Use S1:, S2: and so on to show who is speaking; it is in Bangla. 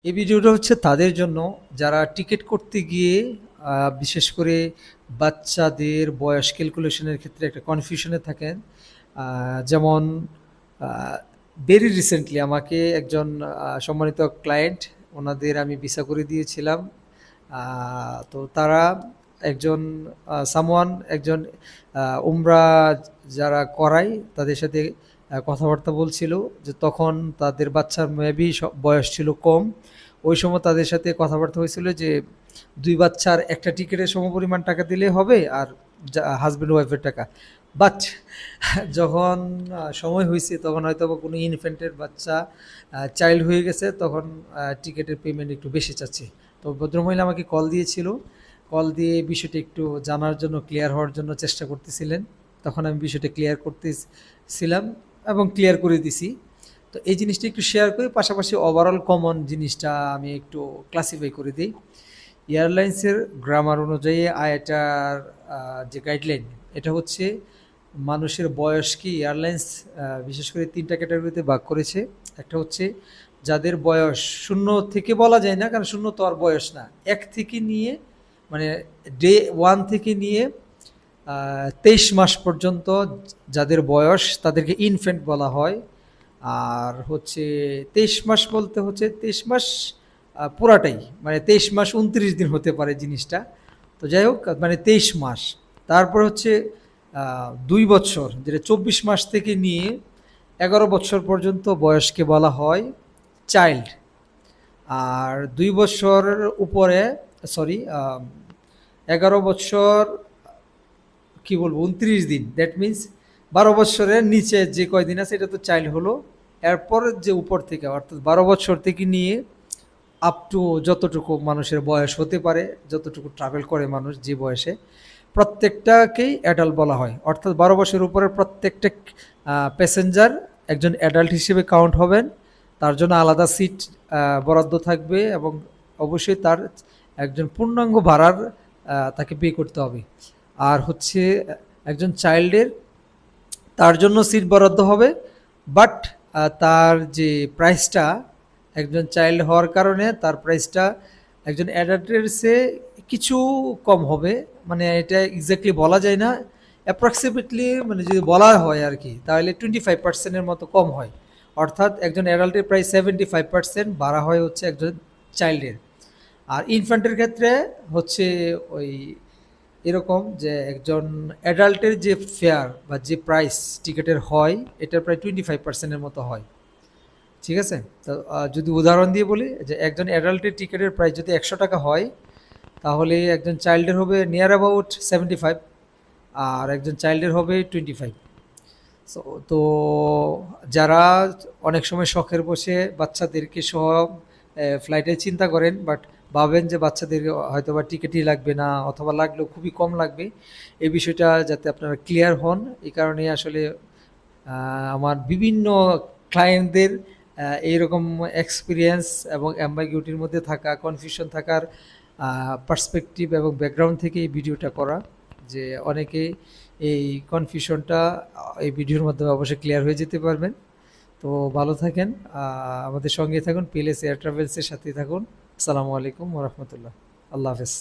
S1: এই ভিডিওটা হচ্ছে তাদের জন্য যারা টিকিট করতে গিয়ে বিশেষ করে বাচ্চাদের বয়স ক্যালকুলেশনের ক্ষেত্রে একটা কনফিউশনে থাকেন। যেমন ভেরি রিসেন্টলি আমাকে একজন সম্মানিত ক্লায়েন্ট, ওনাদের আমি ভিসা করে দিয়েছিলাম। তো তারা একজন একজন উমরা যারা করায় তাদের সাথে কথাবার্তা বলছিল যে তখন তাদের বাচ্চার মেবি বয়স ছিল কম। ওই সময় তাদের সাথে কথাবার্তা হয়েছিল যে দুই বাচ্চার একটা টিকিটের সমপরিমাণ টাকা দিলে হবে, আর হাজব্যান্ড ওয়াইফের টাকা। বাট যখন সময় হয়েছে তখন হয়তো বা কোনো ইনফ্যান্টের বাচ্চা চাইল্ড হয়ে গেছে, তখন টিকিটের পেমেন্ট একটু বেশি চাচ্ছে। তো ভদ্রমহিলা আমাকে কল দিয়েছিল, কল দিয়ে বিষয়টা একটু জানার জন্য, ক্লিয়ার হওয়ার জন্য চেষ্টা করতেছিলেন। তখন আমি বিষয়টা ক্লিয়ার করতেছিলাম এবং ক্লিয়ার করে দিছি। তো এই জিনিসটা একটু শেয়ার করি, পাশাপাশি ওভারঅল কমন জিনিসটা আমি একটু ক্লাসিফাই করে দিই। এয়ারলাইন্সের গ্রামার অনুযায়ী এটার যে গাইডলাইন, এটা হচ্ছে মানুষের বয়সকে এয়ারলাইন্স বিশেষ করে তিনটা ক্যাটাগরিতে ভাগ করেছে। একটা হচ্ছে যাদের বয়স শূন্য থেকে বলা যায় না, কারণ শূন্য তো আর বয়স না, এক থেকে নিয়ে মানে ডে ওয়ান থেকে নিয়ে 23 মাস পর্যন্ত যাদের বয়স তাদেরকে ইনফ্যান্ট বলা হয়। আর হচ্ছে 23 মাস বলতে হচ্ছে 23 মাস পুরাটাই, মানে 23 মাস 29 দিন হতে পারে জিনিসটা। তো যাই হোক, মানে 23 মাস। তারপর হচ্ছে 2 বছর, যেটা 24 মাস থেকে নিয়ে 11 বছর পর্যন্ত বয়সকে বলা হয় চাইল্ড। আর 2 বছরের উপরে, সরি, 11 বছর কি বলবো 29 দিন, দ্যাট মিন্স 12 বছরের নিচে যে কয়দিন আছে এটা তো চাইল্ড হলো। এরপর যে উপর থেকে, অর্থাৎ 12 বছর থেকে নিয়ে আপ টু যতটুকু মানুষের বয়স হতে পারে, যতটুকু ট্রাভেল করে মানুষ যে বয়সে, প্রত্যেকটাকেই অ্যাডাল্ট বলা হয়। অর্থাৎ 12 বছরের উপরে প্রত্যেকটা প্যাসেঞ্জার একজন অ্যাডাল্ট হিসেবে কাউন্ট হবেন। তার জন্য আলাদা সিট বরাদ্দ থাকবে এবং অবশ্যই তার একজন পূর্ণাঙ্গ ভাড়ার তাকে পে করতে হবে। আর হচ্ছে একজন চাইল্ডের, তার জন্য সিট বরাদ্দ হবে, বাট তার যে প্রাইসটা, একজন চাইল্ড হওয়ার কারণে তার প্রাইসটা একজন অ্যাডাল্টের চেয়ে কিছু কম হবে। মানে এটা এক্স্যাক্টলি বলা যায় না, অ্যাপ্রক্সিমেটলি মানে যদি বলা হয় আর কি, তাহলে 25%-এর মতো কম হয়। অর্থাৎ একজন অ্যাডাল্টের প্রায় 75% বাড়া হয় হচ্ছে একজন চাইল্ডের। আর ইনফ্যান্টের ক্ষেত্রে হচ্ছে ওই এরকম যে একজন অ্যাডাল্টের যে ফেয়ার বা যে প্রাইস টিকিটের হয়, এটার প্রায় 25%-এর মতো হয়। ঠিক আছে? তো যদি উদাহরণ দিয়ে বলি যে একজন অ্যাডাল্টের টিকিটের প্রাইস যদি 100 টাকা হয়, তাহলে একজন চাইল্ডের হবে নিয়ার অ্যাবাউট 75, আর একজন চাইল্ডের হবে 25। সো তো যারা অনেক সময় শখের বসে বাচ্চাদেরকে সহ ফ্লাইটে চিন্তা করেন, বাট ভাবেন যে বাচ্চাদের হয়তো বা টিকিটই লাগবে না, অথবা লাগলেও খুবই কম লাগবে, এই বিষয়টা যাতে আপনারা ক্লিয়ার হন, এই কারণেই আসলে আমার বিভিন্ন ক্লায়েন্টদের এইরকম এক্সপিরিয়েন্স এবং অ্যাম্বাইগুইটির মধ্যে থাকা, কনফিউশন থাকার পার্সপেক্টিভ এবং ব্যাকগ্রাউন্ড থেকে এই ভিডিওটা করা, যে অনেকে এই কনফিউশনটা এই ভিডিওর মাধ্যমে অবশ্যই ক্লিয়ার হয়ে যেতে পারবেন। তো ভালো থাকেন, আমাদের সঙ্গে থাকুন, পিএলএস এয়ার ট্রাভেলসের সাথে থাকুন। আসসালামু আলাইকুম ওয়া রাহমাতুল্লাহ। আল্লাহ হাফেজ।